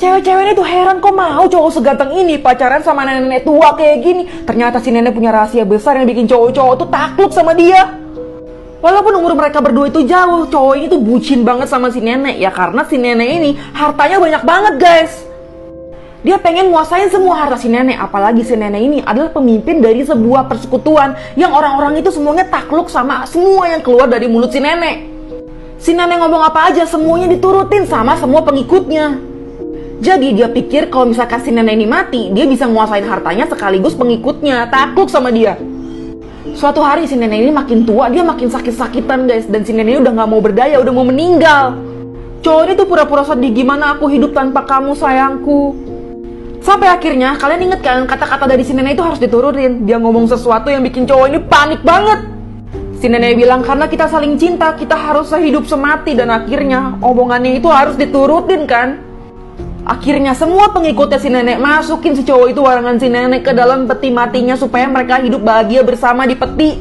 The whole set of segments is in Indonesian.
Cewek-cewek ini tuh heran kok mau cowok seganteng ini pacaran sama nenek-nenek tua kayak gini. Ternyata si nenek punya rahasia besar yang bikin cowok-cowok tuh takluk sama dia. Walaupun umur mereka berdua itu jauh, cowok ini tuh bucin banget sama si nenek. Ya karena si nenek ini hartanya banyak banget guys. Dia pengen nguasain semua harta si nenek. Apalagi si nenek ini adalah pemimpin dari sebuah persekutuan yang orang-orang itu semuanya takluk sama semua yang keluar dari mulut si nenek. Si nenek ngomong apa aja semuanya diturutin sama semua pengikutnya. Jadi dia pikir kalau misalkan si nenek ini mati, dia bisa nguasain hartanya sekaligus pengikutnya takluk sama dia. Suatu hari si nenek ini makin tua, dia makin sakit-sakitan guys. Dan si nenek ini udah gak mau berdaya, udah mau meninggal. Cowok ini tuh pura-pura sedih, gimana aku hidup tanpa kamu sayangku. Sampai akhirnya kalian inget kan kata-kata dari si nenek itu harus diturutin. Dia ngomong sesuatu yang bikin cowok ini panik banget. Si nenek bilang karena kita saling cinta, kita harus sehidup semati. Dan akhirnya omongannya itu harus diturutin kan. Akhirnya semua pengikutnya si nenek masukin si cowok itu warangan si nenek ke dalam peti matinya supaya mereka hidup bahagia bersama di peti.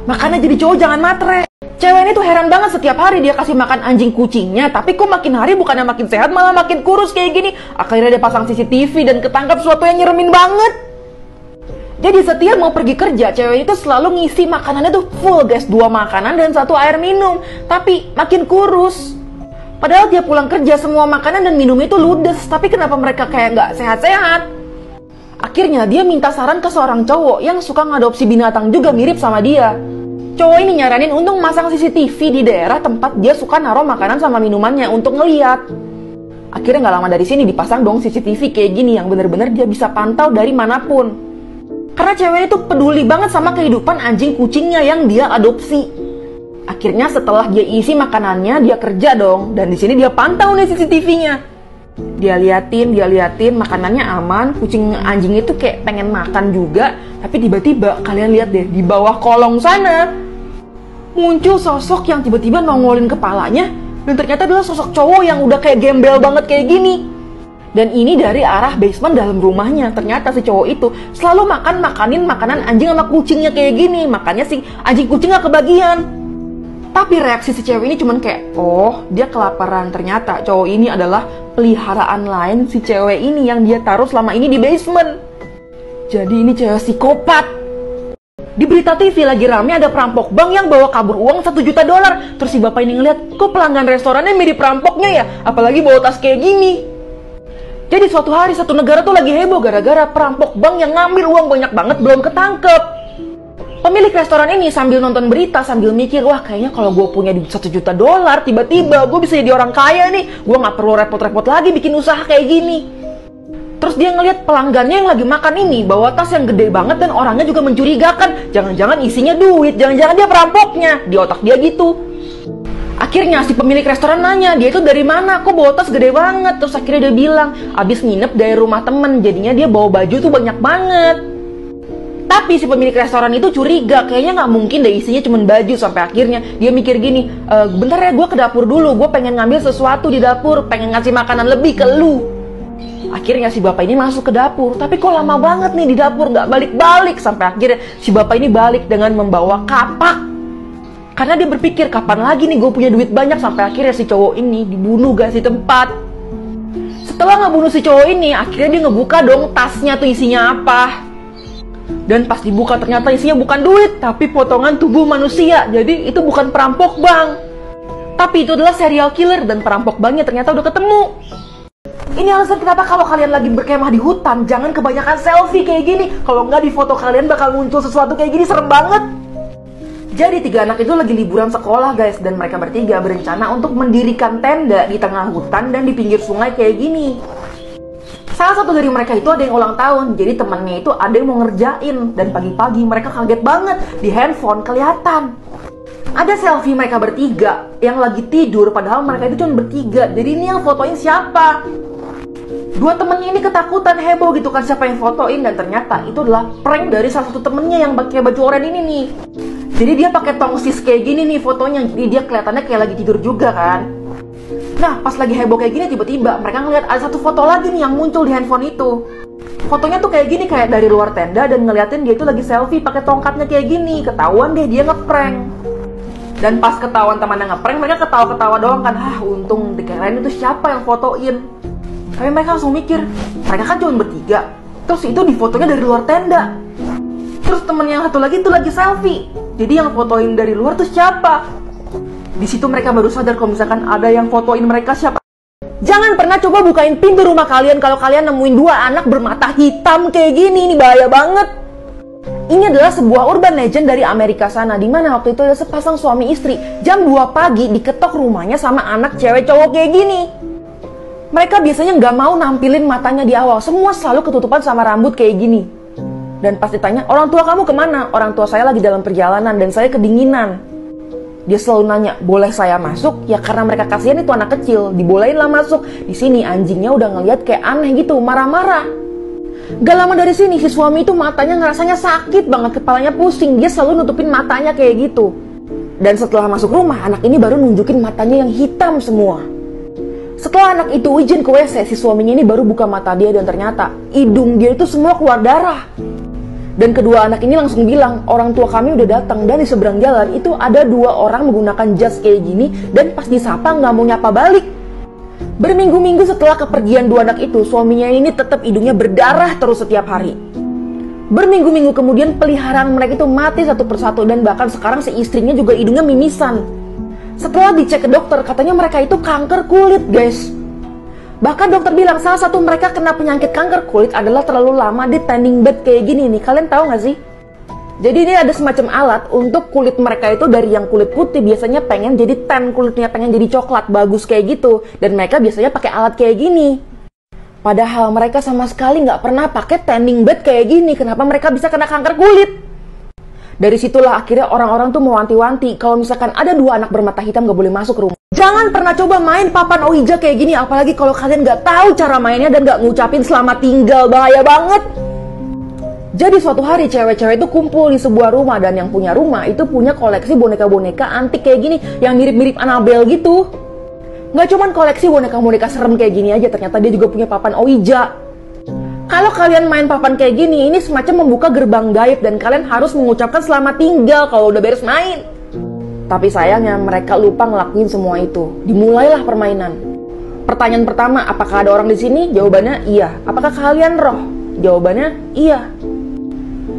Makanya jadi cowok jangan matre. Cewek ini tuh heran banget, setiap hari dia kasih makan anjing kucingnya, tapi kok makin hari bukannya makin sehat malah makin kurus kayak gini. Akhirnya dia pasang CCTV dan ketangkap sesuatu yang nyeremin banget. Jadi setiap mau pergi kerja, cewek itu selalu ngisi makanannya tuh full guys, 2 makanan dan 1 air minum. Tapi makin kurus. Padahal dia pulang kerja semua makanan dan minum itu ludes, tapi kenapa mereka kayak nggak sehat-sehat? Akhirnya dia minta saran ke seorang cowok yang suka ngadopsi binatang juga mirip sama dia. Cowok ini nyaranin untuk masang CCTV di daerah tempat dia suka naruh makanan sama minumannya untuk ngeliat. Akhirnya nggak lama dari sini dipasang dong CCTV kayak gini yang bener-bener dia bisa pantau dari manapun. Karena cewek itu peduli banget sama kehidupan anjing kucingnya yang dia adopsi. Akhirnya setelah dia isi makanannya, dia kerja dong. Dan di sini dia pantau nih CCTV-nya. Dia liatin makanannya aman. Kucing anjing itu kayak pengen makan juga. Tapi tiba-tiba kalian lihat deh di bawah kolong sana muncul sosok yang tiba-tiba nongolin kepalanya. Dan ternyata adalah sosok cowok yang udah kayak gembel banget kayak gini. Dan ini dari arah basement dalam rumahnya. Ternyata si cowok itu selalu makanin makanan anjing sama kucingnya kayak gini. Makanya si anjing kucing gak kebagian. Tapi reaksi si cewek ini cuman kayak, oh dia kelaparan. Ternyata cowok ini adalah peliharaan lain si cewek ini yang dia taruh selama ini di basement. Jadi ini cewek psikopat. Di berita TV lagi rame ada perampok bank yang bawa kabur uang $1 juta. Terus si bapak ini ngeliat, kok pelanggan restorannya mirip perampoknya ya? Apalagi bawa tas kayak gini. Jadi suatu hari satu negara tuh lagi heboh gara-gara perampok bank yang ngambil uang banyak banget belum ketangkep. Pemilik restoran ini sambil nonton berita sambil mikir, wah kayaknya kalau gue punya $1 juta tiba-tiba gue bisa jadi orang kaya nih. Gue gak perlu repot-repot lagi bikin usaha kayak gini. Terus dia ngeliat pelanggannya yang lagi makan ini bawa tas yang gede banget dan orangnya juga mencurigakan. Jangan-jangan isinya duit, jangan-jangan dia perampoknya. Di otak dia gitu. Akhirnya si pemilik restoran nanya, dia itu dari mana? Kok bawa tas gede banget? Terus akhirnya dia bilang, abis nginep dari rumah temen. Jadinya dia bawa baju tuh banyak banget. Tapi si pemilik restoran itu curiga, kayaknya nggak mungkin deh isinya cuma baju. Sampai akhirnya dia mikir gini, bentar ya gue ke dapur dulu, gue pengen ngambil sesuatu di dapur, pengen ngasih makanan lebih ke lu. Akhirnya si bapak ini masuk ke dapur, tapi kok lama banget nih di dapur, nggak balik-balik. Sampai akhirnya si bapak ini balik dengan membawa kapak. Karena dia berpikir, kapan lagi nih gue punya duit banyak. Sampai akhirnya si cowok ini dibunuh guys di tempat. Setelah ngebunuh si cowok ini, akhirnya dia ngebuka dong tasnya tuh isinya apa. Dan pas dibuka ternyata isinya bukan duit, tapi potongan tubuh manusia. Jadi itu bukan perampok bank, tapi itu adalah serial killer. Dan perampok banknya ternyata udah ketemu. Ini alasan kenapa kalau kalian lagi berkemah di hutan, jangan kebanyakan selfie kayak gini. Kalau nggak di foto kalian bakal muncul sesuatu kayak gini, serem banget. Jadi 3 anak itu lagi liburan sekolah guys. Dan mereka bertiga berencana untuk mendirikan tenda di tengah hutan dan di pinggir sungai kayak gini. Salah satu dari mereka itu ada yang ulang tahun. Jadi temannya itu ada yang mau ngerjain. Dan pagi-pagi mereka kaget banget, di handphone kelihatan ada selfie mereka bertiga yang lagi tidur. Padahal mereka itu cuma bertiga. Jadi ini yang fotoin siapa? 2 temennya ini ketakutan, heboh gitu kan siapa yang fotoin. Dan ternyata itu adalah prank dari salah satu temennya yang pakai baju oranye ini nih. Jadi dia pakai tongsis kayak gini nih fotonya. Jadi dia kelihatannya kayak lagi tidur juga kan. Nah pas lagi heboh kayak gini, tiba-tiba mereka ngeliat ada satu foto lagi nih yang muncul di handphone itu. Fotonya tuh kayak gini, kayak dari luar tenda. Dan ngeliatin dia itu lagi selfie pakai tongkatnya kayak gini. Ketahuan deh dia ngeprank. Dan pas ketahuan temannya ngeprank, mereka ketawa-ketawa doang kan. Untung dikirain itu siapa yang fotoin. Tapi mereka langsung mikir, mereka kan cuma bertiga. Terus itu di fotonya dari luar tenda. Terus temen yang satu lagi itu lagi selfie. Jadi yang fotoin dari luar tuh siapa? Di situ mereka baru sadar kalau misalkan ada yang fotoin mereka siapa. Jangan pernah coba bukain pintu rumah kalian kalau kalian nemuin dua anak bermata hitam kayak gini. Ini bahaya banget. Ini adalah sebuah urban legend dari Amerika sana, dimana waktu itu ada sepasang suami istri jam 2 pagi diketok rumahnya sama anak cewek cowok kayak gini. Mereka biasanya nggak mau nampilin matanya di awal, semua selalu ketutupan sama rambut kayak gini. Dan pas ditanya, orang tua kamu kemana? Orang tua saya lagi dalam perjalanan dan saya kedinginan. Dia selalu nanya, boleh saya masuk? Ya karena mereka kasihan itu anak kecil, dibolehin lah masuk. Di sini anjingnya udah ngeliat kayak aneh gitu, marah-marah. Gak lama dari sini si suami itu matanya ngerasanya sakit banget, kepalanya pusing. Dia selalu nutupin matanya kayak gitu. Dan setelah masuk rumah, anak ini baru nunjukin matanya yang hitam semua. Setelah anak itu izin ke WC, si suaminya ini baru buka mata dia dan ternyata hidung dia itu semua keluar darah. Dan kedua anak ini langsung bilang, orang tua kami udah datang dan di seberang jalan itu ada dua orang menggunakan jas kayak gini dan pas disapa nggak mau nyapa balik. Berminggu-minggu setelah kepergian dua anak itu, suaminya ini tetap hidungnya berdarah terus setiap hari. Berminggu-minggu kemudian peliharaan mereka itu mati satu persatu dan bahkan sekarang si istrinya juga hidungnya mimisan. Setelah dicek ke dokter, katanya mereka itu kanker kulit, guys. Bahkan dokter bilang salah satu mereka kena penyakit kanker kulit adalah terlalu lama di tanning bed kayak gini nih. Kalian tahu gak sih? Jadi ini ada semacam alat untuk kulit mereka itu dari yang kulit putih biasanya pengen jadi tan, kulitnya pengen jadi coklat, bagus kayak gitu. Dan mereka biasanya pakai alat kayak gini. Padahal mereka sama sekali nggak pernah pakai tanning bed kayak gini. Kenapa mereka bisa kena kanker kulit? Dari situlah akhirnya orang-orang tuh mewanti-wanti kalau misalkan ada dua anak bermata hitam gak boleh masuk rumah. Jangan pernah coba main papan ouija kayak gini, apalagi kalau kalian gak tahu cara mainnya dan gak ngucapin selamat tinggal, bahaya banget. Jadi suatu hari cewek-cewek itu kumpul di sebuah rumah dan yang punya rumah itu punya koleksi boneka-boneka antik kayak gini yang mirip-mirip Annabelle gitu. Gak cuman koleksi boneka-boneka serem kayak gini aja, ternyata dia juga punya papan ouija. Kalau kalian main papan kayak gini, ini semacam membuka gerbang gaib dan kalian harus mengucapkan selamat tinggal kalau udah beres main. Tapi sayangnya mereka lupa ngelakuin semua itu. Dimulailah permainan. Pertanyaan pertama, apakah ada orang di sini? Jawabannya iya. Apakah kalian roh? Jawabannya iya.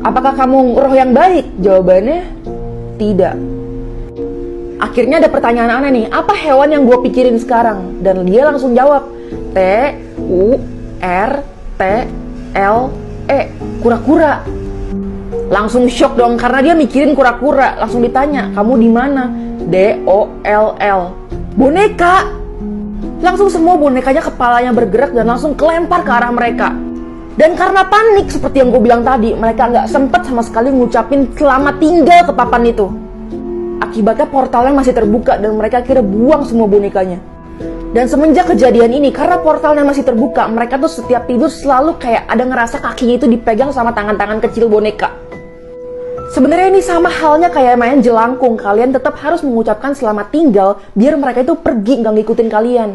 Apakah kamu roh yang baik? Jawabannya tidak. Akhirnya ada pertanyaan aneh nih, apa hewan yang gue pikirin sekarang? Dan dia langsung jawab, T-U-R-T-L-E, kura-kura. Langsung shock dong karena dia mikirin kura-kura. Langsung ditanya, kamu di mana? D-O-L-L, boneka. Langsung semua bonekanya kepalanya bergerak dan langsung kelempar ke arah mereka. Dan karena panik seperti yang gue bilang tadi, mereka nggak sempet sama sekali ngucapin selamat tinggal ke papan itu. Akibatnya portalnya masih terbuka dan mereka akhirnya buang semua bonekanya. Dan semenjak kejadian ini, karena portalnya masih terbuka, mereka tuh setiap tidur selalu kayak ada ngerasa kakinya itu dipegang sama tangan-tangan kecil boneka. Sebenarnya ini sama halnya kayak main jelangkung, kalian tetap harus mengucapkan selamat tinggal biar mereka itu pergi nggak ngikutin kalian.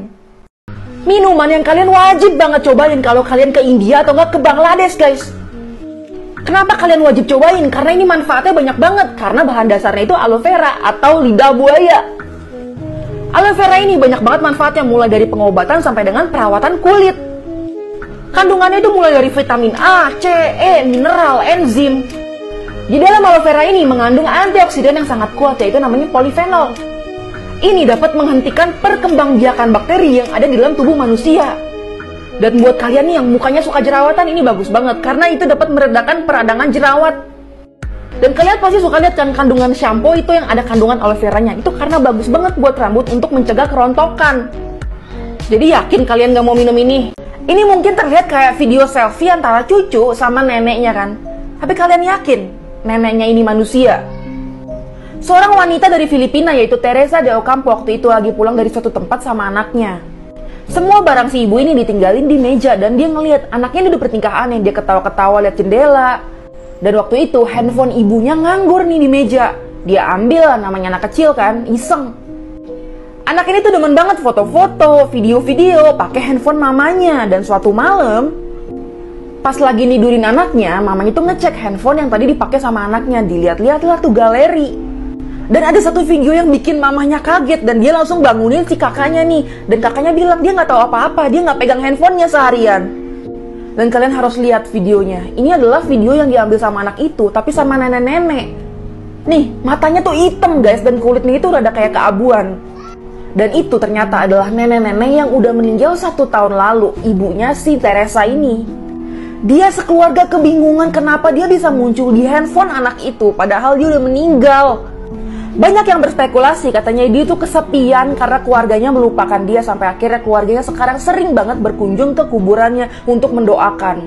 Minuman yang kalian wajib banget cobain kalau kalian ke India atau nggak ke Bangladesh, guys. Kenapa kalian wajib cobain? Karena ini manfaatnya banyak banget. Karena bahan dasarnya itu aloe vera atau lidah buaya. Aloe vera ini banyak banget manfaatnya, mulai dari pengobatan sampai dengan perawatan kulit. Kandungannya itu mulai dari vitamin A, C, E, mineral, enzim. Di dalam aloe vera ini mengandung antioksidan yang sangat kuat, yaitu namanya polifenol. Ini dapat menghentikan perkembangbiakan bakteri yang ada di dalam tubuh manusia. Dan buat kalian nih yang mukanya suka jerawatan, ini bagus banget karena itu dapat meredakan peradangan jerawat. Dan kalian pasti suka lihat kan kandungan shampoo itu yang ada kandungan aloe veranya. Itu karena bagus banget buat rambut untuk mencegah kerontokan. Jadi yakin kalian gak mau minum ini? Ini mungkin terlihat kayak video selfie antara cucu sama neneknya kan? Tapi kalian yakin neneknya ini manusia? Seorang wanita dari Filipina yaitu Teresa de Ocampo waktu itu lagi pulang dari suatu tempat sama anaknya. Semua barang si ibu ini ditinggalin di meja dan dia ngelihat anaknya ini udah bertingkah aneh. Dia ketawa-ketawa lihat jendela. Dan waktu itu handphone ibunya nganggur nih di meja. Dia ambil, namanya anak kecil kan, iseng. Anak ini tuh demen banget foto-foto, video-video, pakai handphone mamanya. Dan suatu malam, pas lagi nidurin anaknya, mamanya tuh ngecek handphone yang tadi dipakai sama anaknya. Dilihat-lihat lah tuh galeri. Dan ada satu video yang bikin mamanya kaget dan dia langsung bangunin si kakaknya nih. Dan kakaknya bilang dia nggak tahu apa-apa, dia nggak pegang handphonenya seharian. Dan kalian harus lihat videonya. Ini adalah video yang diambil sama anak itu, tapi sama nenek-nenek. Nih, matanya tuh hitam guys, dan kulitnya itu rada kayak keabuan. Dan itu ternyata adalah nenek-nenek yang udah meninggal 1 tahun lalu, ibunya si Teresa ini. Dia sekeluarga kebingungan kenapa dia bisa muncul di handphone anak itu, padahal dia udah meninggal. Banyak yang berspekulasi katanya dia itu kesepian karena keluarganya melupakan dia, sampai akhirnya keluarganya sekarang sering banget berkunjung ke kuburannya untuk mendoakan.